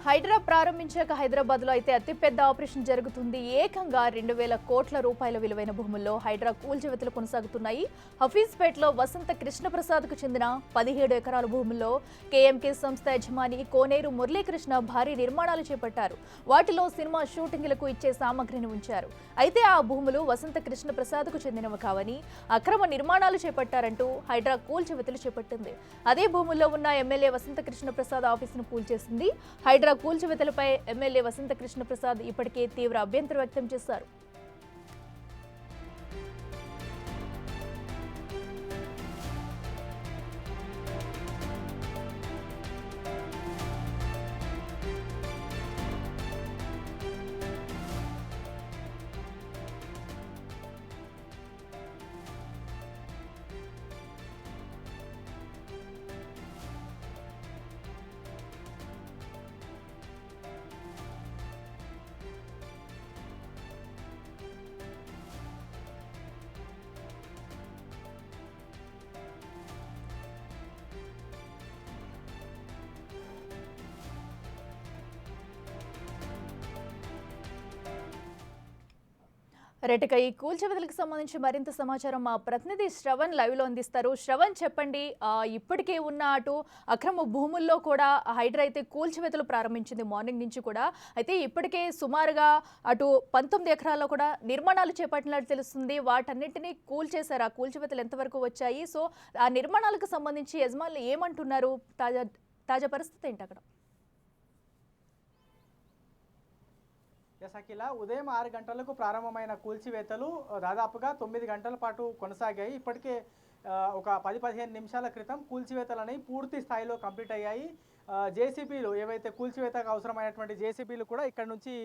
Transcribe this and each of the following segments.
హైడ్రా ప్రారంభించాక హైదరాబాద్లో అయితే అతిపెద్ద ఆపరేషన్ జరుగుతుంది. ఏకంగా 2,000 కోట్ల రూపాయల విలువైన భూముల్లో హైడ్రా కూల్చివేతలు కొనసాగుతున్నాయి. హఫీజ్పేటలో వసంత కృష్ణప్రసాద్కు చెందిన 17 ఎకరాల భూముల్లో కేఎంకే సంస్థ యజమాని కోనేరు మురళీకృష్ణ భారీ నిర్మాణాలు చేపట్టారు. వాటిలో సినిమా షూటింగ్లకు ఇచ్చే సామగ్రిని ఉంచారు. అయితే ఆ భూములు వసంత కృష్ణప్రసాద్కు చెందినవి కావని, అక్రమ నిర్మాణాలు చేపట్టారంటూ హైడ్రా కూల్చివేతలు చేపట్టింది. అదే భూముల్లో ఉన్న ఎమ్మెల్యే వసంత కృష్ణప్రసాద్ ఆఫీసును కూల్చేసింది. హైడ్రా కూల్చివేతలపై ఎమ్మెల్యే వసంత కృష్ణప్రసాద్ ఇప్పటికే తీవ్ర అభ్యంతరం వ్యక్తం చేశారు. రెటిక ఈ కూల్చివేతలకు సంబంధించి మరింత సమాచారం మా ప్రతినిధి శ్రవణ్ లైవ్ లో అందిస్తారు. శ్రవణ్, చెప్పండి, ఇప్పటికే ఉన్న అటు అక్రమ భూముల్లో కూడా హైడ్రా అయితే కూల్చివేతలు ప్రారంభించింది మార్నింగ్ నుంచి కూడా. అయితే ఇప్పటికే సుమారుగా అటు 19 ఎకరాల్లో కూడా నిర్మాణాలు చేపట్టినట్టు తెలుస్తుంది. వాటన్నింటినీ కూల్చేశారు. ఆ కూల్చివేతలు ఎంతవరకు వచ్చాయి? సో ఆ నిర్మాణాలకు సంబంధించి యజమానులు ఏమంటున్నారు? తాజా పరిస్థితి ఏంటి అక్కడ? అఖిల, ఉదయం 6 గంటలకు ప్రారంభమైన కూల్చివేతలు దాదాపుగా 9 గంటల పాటు కొనసాగాయి. ఇప్పటికే ఒక 10-15 నిమిషాల క్రితం కూల్చివేతలు అనేవి పూర్తి స్థాయిలో కంప్లీట్ అయ్యాయి. జేసీబీలు ఏవైతే కూల్చివేతకు అవసరమైనటువంటి జేసీబీలు కూడా ఇక్కడ నుంచి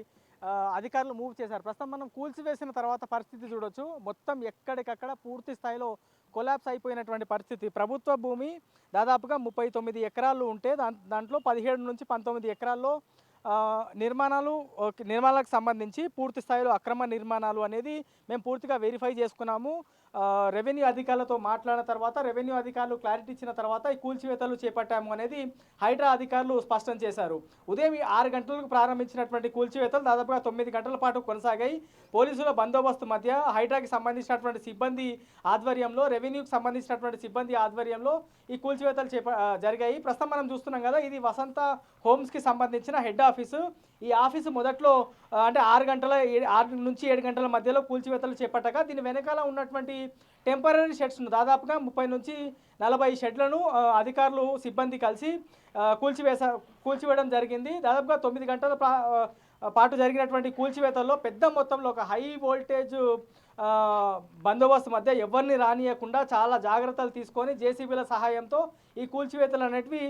అధికారులు మూవ్ చేశారు. ప్రస్తుతం మనం కూల్చివేసిన తర్వాత పరిస్థితి చూడొచ్చు. మొత్తం ఎక్కడికక్కడ పూర్తి స్థాయిలో కొలాప్స్ అయిపోయినటువంటి పరిస్థితి. ప్రభుత్వ భూమి దాదాపుగా 39 ఎకరాలు ఉంటే దాంట్లో 17 నుంచి 19 ఎకరాల్లో నిర్మాణాలకు సంబంధించి పూర్తి స్థాయిలో అక్రమ నిర్మాణాలు అనేది మేము పూర్తిగా వెరిఫై చేసుకున్నాము. రెవెన్యూ అధికారులతో మాట్లాడిన తర్వాత రెవెన్యూ అధికారులు క్లారిటీ ఇచ్చిన తర్వాత ఈ కూల్చివేతలు చేపట్టాము అనేది హైడ్రా అధికారులు స్పష్టం చేశారు. ఉదయం 6 గంటలకు ప్రారంభించినటువంటి కూల్చివేతలు దాదాపుగా 9 గంటల పాటు కొనసాగాయి. పోలీసుల బందోబస్తు మధ్య హైడ్రాకి సంబంధించినటువంటి సిబ్బంది ఆధ్వర్యంలో, రెవెన్యూకి సంబంధించినటువంటి సిబ్బంది ఆధ్వర్యంలో ఈ కూల్చివేతలు జరిగాయి. ప్రస్తుతం మనం చూస్తున్నాం కదా, ఇది వసంత హోమ్స్కి సంబంధించిన హెడ్ ఆఫీసు. ఈ ఆఫీసు మొదట్లో అంటే 6 నుంచి 7 గంటల మధ్యలో కూల్చివేతలు చేపట్టగా దీని వెనకాల ఉన్నటువంటి టెంపరీ షెడ్స్ను దాదాపుగా 30 నుంచి 40 షెడ్లను అధికారులు సిబ్బంది కలిసి కూల్చివేయడం జరిగింది. దాదాపుగా 9 గంటల పాటు జరిగినటువంటి కూల్చివేతల్లో పెద్ద మొత్తంలో ఒక హై వోల్టేజ్ బందోబస్తు మధ్య ఎవరిని రానియకుండా చాలా జాగ్రత్తలు తీసుకొని జేసీబీల సహాయంతో ఈ కూల్చివేతలు అనేటివి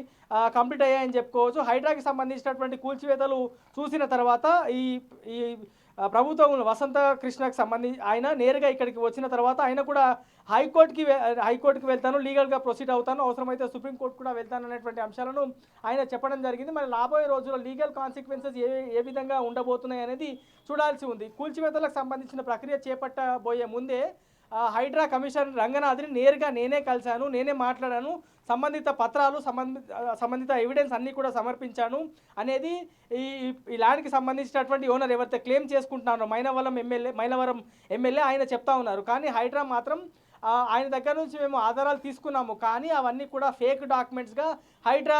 కంప్లీట్ అయ్యాయని చెప్పుకోవచ్చు. హైడ్రాకి సంబంధించినటువంటి కూల్చివేతలు చూసిన తర్వాత ఈ ప్రభుత్వం వసంత కృష్ణకు సంబంధించి ఆయన నేరుగా ఇక్కడికి వచ్చిన తర్వాత ఆయన కూడా హైకోర్టుకి వెళ్తాను, లీగల్గా ప్రొసీడ్ అవుతాను, అవసరమైతే సుప్రీంకోర్టు కూడా వెళ్తాను అనేటువంటి అంశాలను ఆయన చెప్పడం జరిగింది. మరి రాబోయే రోజుల్లో లీగల్ కాన్సిక్వెన్సెస్ ఏ విధంగా ఉండబోతున్నాయి అనేది చూడాల్సి ఉంది. కూల్చివేతలకు సంబంధించిన ప్రక్రియ చేపట్టబోయే ముందే హైడ్రా కమిషనర్ రంగనాథ్ని నేరుగా నేనే కలిశాను, నేనే మాట్లాడాను, సంబంధిత పత్రాలు సంబంధిత ఎవిడెన్స్ అన్నీ కూడా సమర్పించాను అనేది ఈ ల్యాండ్కి సంబంధించినటువంటి ఓనర్ ఎవరైతే క్లెయిమ్ చేసుకుంటున్నారో మైలవరం ఎమ్మెల్యే ఆయన చెప్తా ఉన్నారు. కానీ హైడ్రా మాత్రం ఆయన దగ్గర నుంచి మేము ఆధారాలు తీసుకున్నాము, కానీ అవన్నీ కూడా ఫేక్ డాక్యుమెంట్స్గా హైడ్రా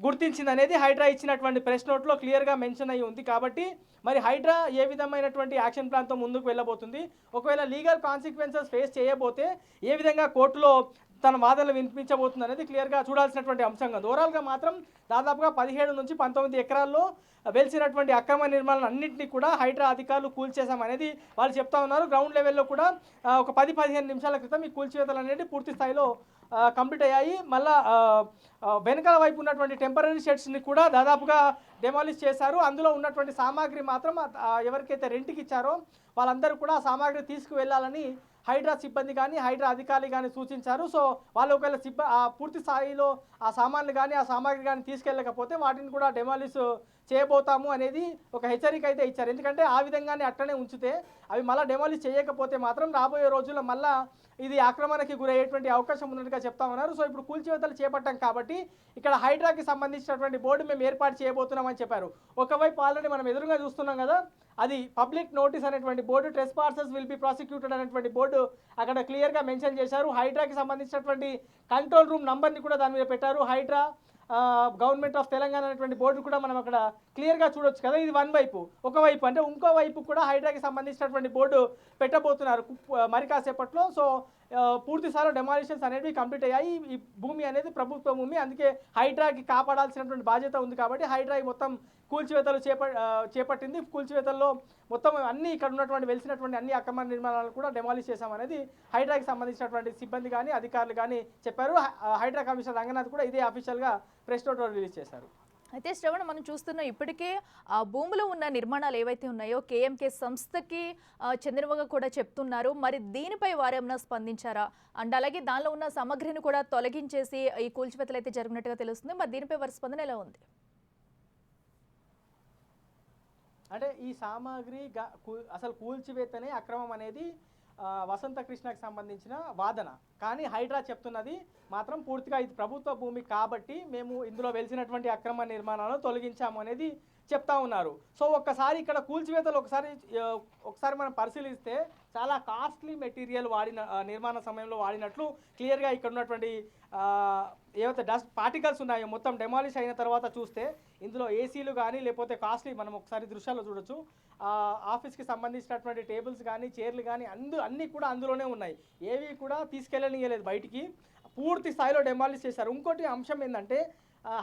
గుర్తించింది అనేది హైడ్రా ఇచ్చినటువంటి ప్రెస్ నోట్లో క్లియర్గా మెన్షన్ అయ్యి ఉంది. కాబట్టి మరి హైడ్రా ఏ విధమైనటువంటి యాక్షన్ ప్లాన్తో ముందుకు వెళ్ళబోతుంది, ఒకవేళ లీగల్ కాన్సిక్వెన్సెస్ ఫేస్ చేయబోతే ఏ విధంగా కోర్టులో తన వాదనలు వినిపించబోతుంది అనేది క్లియర్గా చూడాల్సినటువంటి అంశంగా. ఓవరాల్గా మాత్రం దాదాపుగా 17 నుంచి 19 ఎకరాల్లో వెలిసినటువంటి అక్రమ నిర్మాణాలు అన్నింటినీ కూడా హైడ్రా అధికారులు కూల్చేశామనేది వాళ్ళు చెప్తా ఉన్నారు. గ్రౌండ్ లెవెల్లో కూడా ఒక 10-15 నిమిషాల క్రితం ఈ కూల్చివేతలు అనేది పూర్తి స్థాయిలో కంప్లీట్ అయ్యాయి. మళ్ళా వెనకాల వైపు ఉన్నటువంటి టెంపరీ షెడ్స్ని కూడా దాదాపుగా డెమాలిష్ చేశారు. అందులో ఉన్నటువంటి సామాగ్రి మాత్రం ఎవరికైతే రెంట్కి ఇచ్చారో వాళ్ళందరూ కూడా ఆ సామాగ్రి తీసుకువెళ్ళాలని హైడ్రా సిబ్బంది కానీ హైడ్రా అధికారులు కానీ సూచించారు. సో వాళ్ళు ఒకవేళ పూర్తి స్థాయిలో ఆ సామాన్లు కానీ ఆ సామాగ్రి కానీ తీసుకెళ్ళకపోతే వాటిని కూడా డెమాలిష్ చేయబోతాము అనేది ఒక హెచ్చరిక అయితే ఇచ్చారు. ఎందుకంటే ఆ విధంగానే అట్లనే ఉంచితే అవి మళ్ళీ డెమాలిష్ చేయకపోతే మాత్రం రాబోయే రోజుల్లో మళ్ళీ ఇది ఆక్రమణకి గురయ్యేటువంటి అవకాశం ఉన్నట్టుగా చెప్తా ఉన్నారు. సో ఇప్పుడు కూల్చివేతలు చేపట్టాం కాబట్టి ఇక్కడ హైడ్రాకి సంబంధించినటువంటి బోర్డు మేము ఏర్పాటు చేయబోతున్నామని చెప్పారు. ఒకవైపు ఆల్రెడీ మనం ఎదురుగా చూస్తున్నాం కదా, అది పబ్లిక్ నోటీస్ అనేటువంటి బోర్డు, ట్రెస్పాసర్స్ విల్ బి ప్రాసిక్యూటెడ్ అనేటువంటి బోర్డు అక్కడ క్లియర్గా మెన్షన్ చేశారు. హైడ్రాకి సంబంధించినటువంటి కంట్రోల్ రూమ్ నంబర్ని కూడా దాని మీద పెట్టారు. హైడ్రా గవర్నమెంట్ ఆఫ్ తెలంగాణ అనేటువంటి బోర్డు కూడా మనం అక్కడ క్లియర్గా చూడొచ్చు కదా. ఇది వన్ వైపు, ఒకవైపు అంటే ఇంకో వైపు కూడా హైడ్రాకి సంబంధించినటువంటి బోర్డు పెట్టబోతున్నారు మరి కాసేపట్లో. సో పూర్తి స్థాయిలో డెమాలిషన్స్ అనేవి కంప్లీట్ అయ్యాయి. ఈ భూమి అనేది ప్రభుత్వ భూమి, అందుకే హైడ్రాకి కాపాడాల్సినటువంటి బాధ్యత ఉంది కాబట్టి హైడ్రా మొత్తం కూల్చివేతలు చేపట్టింది. కూల్చివేతల్లో మొత్తం అన్ని ఇక్కడ ఉన్నటువంటి వెలిసినటువంటి అన్ని అక్రమ నిర్మాణాలు కూడా డెమాలిష్ చేశామనేది హైడ్రాకి సంబంధించినటువంటి సిబ్బంది కానీ అధికారులు కానీ చెప్పారు. హైడ్రా కమిషనర్ రంగనాథ్ కూడా ఇదే అఫీషియల్గా ప్రెస్ నోట్ రిలీజ్ చేశారు. అయితే శ్రవణ్, మనం చూస్తున్నాం ఇప్పటికే ఆ భూమిలో ఉన్న నిర్మాణాలు ఏవైతే ఉన్నాయో కేఎంకే సంస్థకి చెందినవిగా కూడా చెప్తున్నారు. మరి దీనిపై వారేమన్నా స్పందించారా? అండ్ అలాగే దానిలో ఉన్న సామగ్రిని కూడా తొలగించేసి ఈ కూల్చివేతలు అయితే జరిగినట్టుగా తెలుస్తుంది. మరి దీనిపై వారి స్పందన ఎలా ఉంది? అంటే ఈ సామాగ్రి అసలు కూల్చివేతనే అక్రమం అనేది వసంత కృష్ణకి సంబంధించిన వాదన. కానీ హైడ్రా చెప్తున్నది మాత్రం పూర్తిగా ఇది ప్రభుత్వ భూమి కాబట్టి మేము ఇందులో వెలిసినటువంటి అక్రమ నిర్మాణాలను తొలగించాము అనేది చెప్తా ఉన్నారు. సో ఒక్కసారి ఇక్కడ కూల్చివేతలు ఒకసారి మనం పరిశీలిస్తే చాలా కాస్ట్లీ మెటీరియల్ నిర్మాణ సమయంలో వాడినట్లు క్లియర్గా ఇక్కడ ఉన్నటువంటి ఏవైతే డస్ట్ పార్టికల్స్ ఉన్నాయో మొత్తం డెమాలిష్ అయిన తర్వాత చూస్తే ఇందులో ఏసీలు కానీ లేకపోతే కాస్ట్లీ, మనం ఒకసారి దృశ్యాల్లో చూడొచ్చు, ఆఫీస్కి సంబంధించినటువంటి టేబుల్స్ కానీ చైర్లు కానీ అన్నీ కూడా అందులోనే ఉన్నాయి. ఏవి కూడా తీసుకెళ్ళనియలేదు బయటికి, పూర్తి స్థాయిలో డెమాలిష్ చేశారు. ఇంకోటి అంశం ఏంటంటే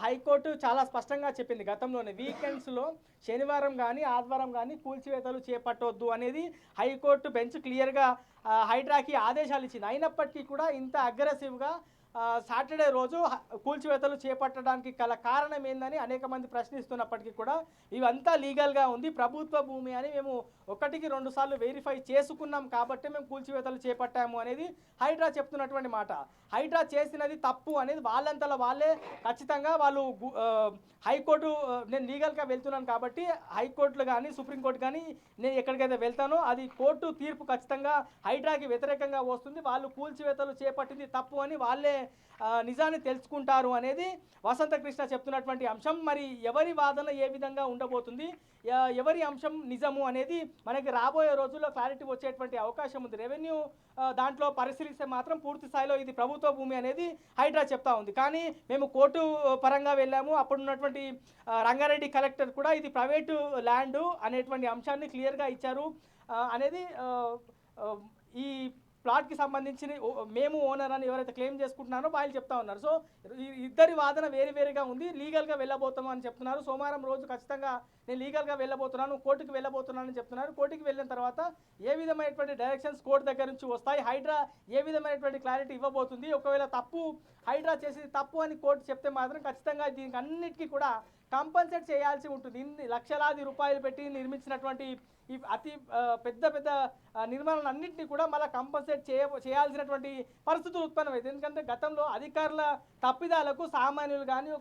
హైకోర్టు చాలా స్పష్టంగా చెప్పింది గతంలోనే, వీకెండ్స్లో శనివారం కానీ ఆదివారం కానీ కూల్చివేతలు చేపట్టవద్దు అనేది హైకోర్టు బెంచ్ క్లియర్గా హైడ్రాకి ఆదేశాలు ఇచ్చింది. అయినప్పటికీ కూడా ఇంత అగ్రెసివ్గా సాటర్డే రోజు కూల్చివేతలు చేపట్టడానికి గల కారణం ఏందని అనేక మంది ప్రశ్నిస్తున్నప్పటికీ కూడా ఇవంతా లీగల్గా ఉంది, ప్రభుత్వ భూమి అని మేము 1-2 సార్లు వెరిఫై చేసుకున్నాం కాబట్టి మేము కూల్చివేతలు చేపట్టాము అనేది హైడ్రా చెప్తున్నటువంటి మాట. హైడ్రా చేసినది తప్పు అనేది వాళ్ళంతలో వాళ్ళే ఖచ్చితంగా వాళ్ళు హైకోర్టు, నేను లీగల్గా వెళ్తున్నాను కాబట్టి హైకోర్టులు కానీ సుప్రీంకోర్టు కానీ నేను ఎక్కడికైతే వెళ్తానో అది కోర్టు తీర్పు ఖచ్చితంగా హైడ్రాకి వ్యతిరేకంగా వస్తుంది, వాళ్ళు కూల్చివేతలు చేపట్టింది తప్పు అని వాళ్ళే నిజాన్ని తెలుసుకుంటారు అనేది వసంత కృష్ణ చెప్తున్నటువంటి అంశం. మరి ఎవరి వాదన ఏ విధంగా ఉండబోతుంది, ఎవరి అంశం నిజము అనేది మనకి రాబోయే రోజుల్లో క్లారిటీ వచ్చేటువంటి అవకాశం ఉంది. రెవెన్యూ దాంట్లో పరిశీలిస్తే మాత్రం పూర్తి స్థాయిలో ఇది ప్రభుత్వ భూమి అనేది హైడ్రా చెప్తా ఉంది. కానీ మేము కోర్టు పరంగా వెళ్ళాము, అప్పుడున్నటువంటి రంగారెడ్డి కలెక్టర్ కూడా ఇది ప్రైవేటు ల్యాండ్ అనేటువంటి అంశాన్ని క్లియర్గా ఇచ్చారు అనేది ఈ ప్లాట్కి సంబంధించి మేము ఓనర్ అని ఎవరైతే క్లెయిమ్ చేసుకుంటున్నారో వాళ్ళు చెప్తా ఉన్నారు. సో ఇద్దరి వాదన వేరుగా ఉంది. లీగల్గా వెళ్ళబోతాము అని చెప్తున్నారు. సోమవారం రోజు ఖచ్చితంగా నేను లీగల్గా వెళ్ళబోతున్నాను, కోర్టుకు వెళ్ళబోతున్నాను అని చెప్తున్నారు. కోర్టుకు వెళ్ళిన తర్వాత ఏ విధమైనటువంటి డైరెక్షన్స్ కోర్టు దగ్గర నుంచి వస్తాయి, హైడ్రా ఏ విధమైనటువంటి క్లారిటీ ఇవ్వబోతుంది, ఒకవేళ తప్పు హైడ్రా చేసేది తప్పు అని కోర్టు చెప్తే మాత్రం ఖచ్చితంగా దీనికి అన్నిటికీ కూడా కాంపన్సేట్ చేయాల్సి ఉంటుంది. లక్షలాది రూపాయలు పెట్టి నిర్మించినటువంటి ఈ అతి పెద్ద నిర్మాణాలన్నింటినీ కూడా మళ్ళీ కాంపన్సేట్ చేయాల్సినటువంటి పరిస్థితులు ఉత్పన్నమవుతాయి. ఎందుకంటే గతంలో అధికారుల తప్పిదాలకు సామాన్యులు కానీ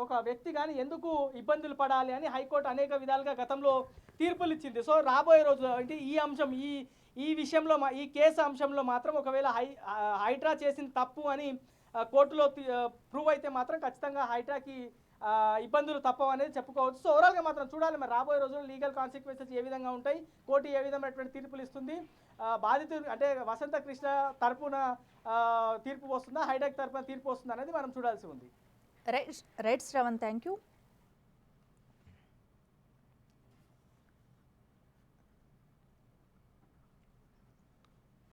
ఒక వ్యక్తి కానీ ఎందుకు ఇబ్బందులు పడాలి అని హైకోర్టు అనేక విధాలుగా గతంలో తీర్పులు ఇచ్చింది. సో రాబోయే రోజుల్లో అంటే ఈ అంశం ఈ విషయంలో ఈ కేసు అంశంలో మాత్రం ఒకవేళ హైడ్రా చేసిన తప్పు అని కోర్టులో ప్రూవ్ అయితే మాత్రం ఖచ్చితంగా హైడ్రాకి ఇబ్బందులు తప్పవు అనేది చెప్పుకోవచ్చు. సో ఓవరాల్గా మాత్రం చూడాలి మరి రాబోయే రోజుల్లో లీగల్ కాన్సిక్వెన్సెస్ ఏ విధంగా ఉంటాయి, కోర్టు ఏ విధమైనటువంటి తీర్పులు ఇస్తుంది, బాధితులు అంటే వసంత కృష్ణ తరపున తీర్పు వస్తుందా, హైడ్రాక్ తరపున తీర్పు వస్తుందా అనేది మనం చూడాల్సి ఉంది. Right Shravan, thank you.